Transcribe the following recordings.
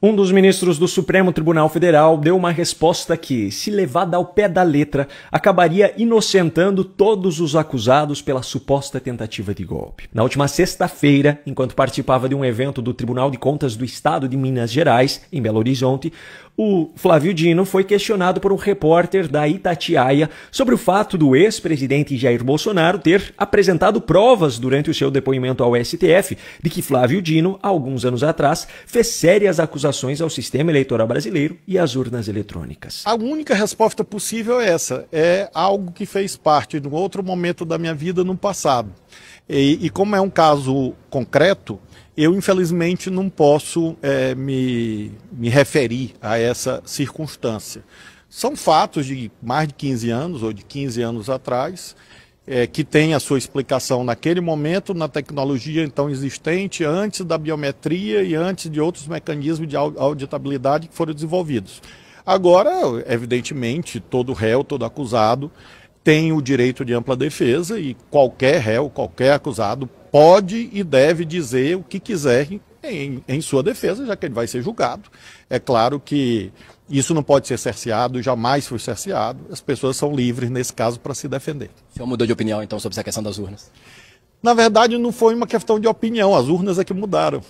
Um dos ministros do Supremo Tribunal Federal deu uma resposta que, se levada ao pé da letra, acabaria inocentando todos os acusados pela suposta tentativa de golpe. Na última sexta-feira, enquanto participava de um evento do Tribunal de Contas do Estado de Minas Gerais, em Belo Horizonte, o Flávio Dino foi questionado por um repórter da Itatiaia sobre o fato do ex-presidente Jair Bolsonaro ter apresentado provas durante o seu depoimento ao STF de que Flávio Dino, há alguns anos atrás, fez sérias acusações ao sistema eleitoral brasileiro e às urnas eletrônicas. A única resposta possível é essa. É algo que fez parte de um outro momento da minha vida no passado. E como é um caso concreto, eu infelizmente não posso me referir a essa circunstância. São fatos de mais de 15 anos ou de 15 anos atrás, que tem a sua explicação naquele momento, na tecnologia então existente, antes da biometria e antes de outros mecanismos de auditabilidade que foram desenvolvidos. Agora, evidentemente, todo réu, todo acusado tem o direito de ampla defesa e qualquer réu, qualquer acusado pode e deve dizer o que quiser em sua defesa, já que ele vai ser julgado. É claro que isso não pode ser cerceado, jamais foi cerceado. As pessoas são livres, nesse caso, para se defender. O senhor mudou de opinião, então, sobre essa questão das urnas? Na verdade, não foi uma questão de opinião, as urnas é que mudaram.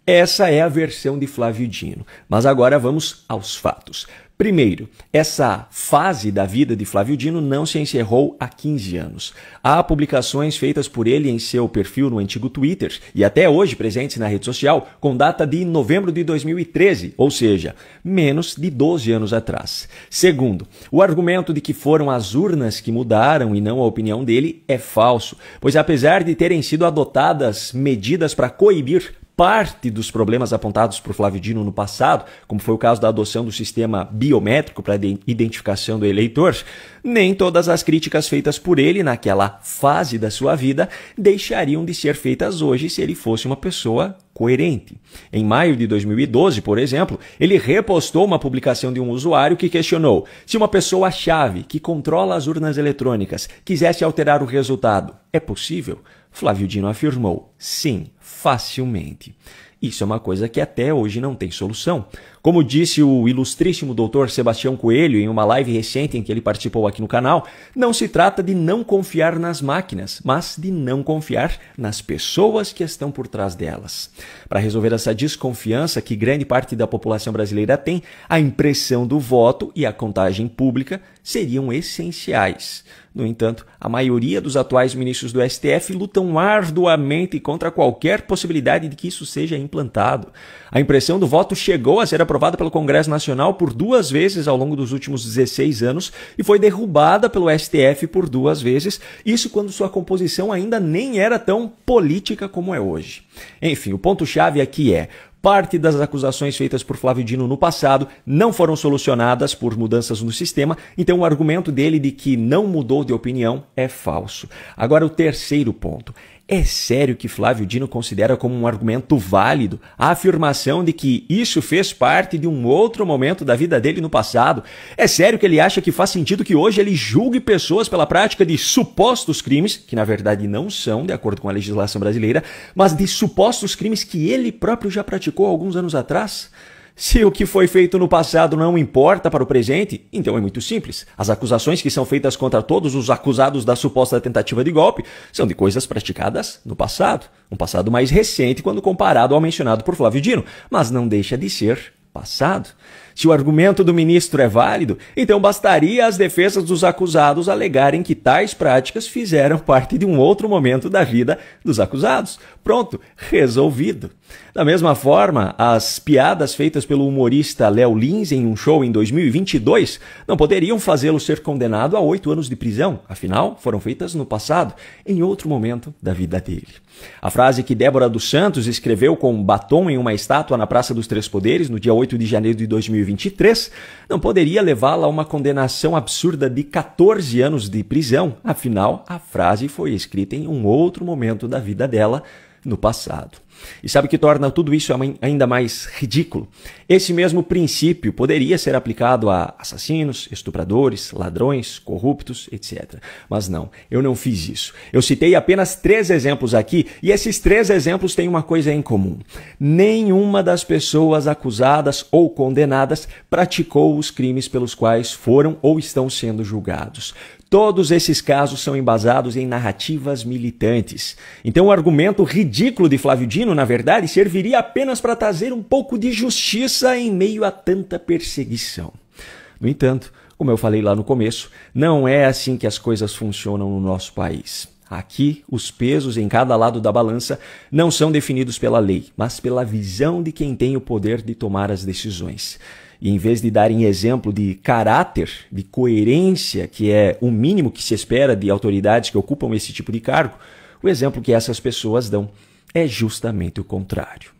Essa é a versão de Flávio Dino. Mas agora vamos aos fatos. Primeiro, essa fase da vida de Flávio Dino não se encerrou há 15 anos. Há publicações feitas por ele em seu perfil no antigo Twitter e até hoje presentes na rede social com data de novembro de 2013, ou seja, menos de 12 anos atrás. Segundo, o argumento de que foram as urnas que mudaram e não a opinião dele é falso, pois apesar de terem sido adotadas medidas para coibir parte dos problemas apontados por Flávio Dino no passado, como foi o caso da adoção do sistema biométrico para a identificação do eleitor, nem todas as críticas feitas por ele naquela fase da sua vida deixariam de ser feitas hoje se ele fosse uma pessoa coerente. Em maio de 2012, por exemplo, ele repostou uma publicação de um usuário que questionou se uma pessoa-chave que controla as urnas eletrônicas quisesse alterar o resultado. É possível? Flávio Dino afirmou, sim, facilmente. Isso é uma coisa que até hoje não tem solução. Como disse o ilustríssimo Dr. Sebastião Coelho em uma live recente em que ele participou aqui no canal, não se trata de não confiar nas máquinas, mas de não confiar nas pessoas que estão por trás delas. Para resolver essa desconfiança que grande parte da população brasileira tem, a impressão do voto e a contagem pública seriam essenciais. No entanto, a maioria dos atuais ministros do STF lutam arduamente contra qualquer possibilidade de que isso seja implantado. A impressão do voto chegou a ser aprovada pelo Congresso Nacional por 2 vezes ao longo dos últimos 16 anos e foi derrubada pelo STF por 2 vezes, isso quando sua composição ainda nem era tão política como é hoje. Enfim, o ponto-chave aqui é: parte das acusações feitas por Flávio Dino no passado não foram solucionadas por mudanças no sistema, então o argumento dele de que não mudou de opinião é falso. Agora, o terceiro ponto. É sério que Flávio Dino considera como um argumento válido a afirmação de que isso fez parte de um outro momento da vida dele no passado? É sério que ele acha que faz sentido que hoje ele julgue pessoas pela prática de supostos crimes, que na verdade não são, de acordo com a legislação brasileira, mas de supostos crimes que ele próprio já praticou alguns anos atrás? Se o que foi feito no passado não importa para o presente, então é muito simples. As acusações que são feitas contra todos os acusados da suposta tentativa de golpe são de coisas praticadas no passado. Um passado mais recente quando comparado ao mencionado por Flávio Dino, mas não deixa de ser passado. Se o argumento do ministro é válido, então bastaria as defesas dos acusados alegarem que tais práticas fizeram parte de um outro momento da vida dos acusados. Pronto, resolvido. Da mesma forma, as piadas feitas pelo humorista Léo Lins em um show em 2022 não poderiam fazê-lo ser condenado a 8 anos de prisão, afinal, foram feitas no passado, em outro momento da vida dele. A frase que Débora dos Santos escreveu com batom em uma estátua na Praça dos Três Poderes no dia 8 de janeiro de 2023 não poderia levá-la a uma condenação absurda de 14 anos de prisão, afinal, a frase foi escrita em um outro momento da vida dela, no passado. E sabe o que torna tudo isso ainda mais ridículo? Esse mesmo princípio poderia ser aplicado a assassinos, estupradores, ladrões, corruptos, etc. Mas não, eu não fiz isso. Eu citei apenas 3 exemplos aqui e esses 3 exemplos têm uma coisa em comum. Nenhuma das pessoas acusadas ou condenadas praticou os crimes pelos quais foram ou estão sendo julgados. Todos esses casos são embasados em narrativas militantes. Então o argumento ridículo de Flávio Dino, na verdade, serviria apenas para trazer um pouco de justiça em meio a tanta perseguição. No entanto, como eu falei lá no começo, não é assim que as coisas funcionam no nosso país. Aqui, os pesos em cada lado da balança não são definidos pela lei, mas pela visão de quem tem o poder de tomar as decisões. E em vez de darem exemplo de caráter, de coerência, que é o mínimo que se espera de autoridades que ocupam esse tipo de cargo, o exemplo que essas pessoas dão é justamente o contrário.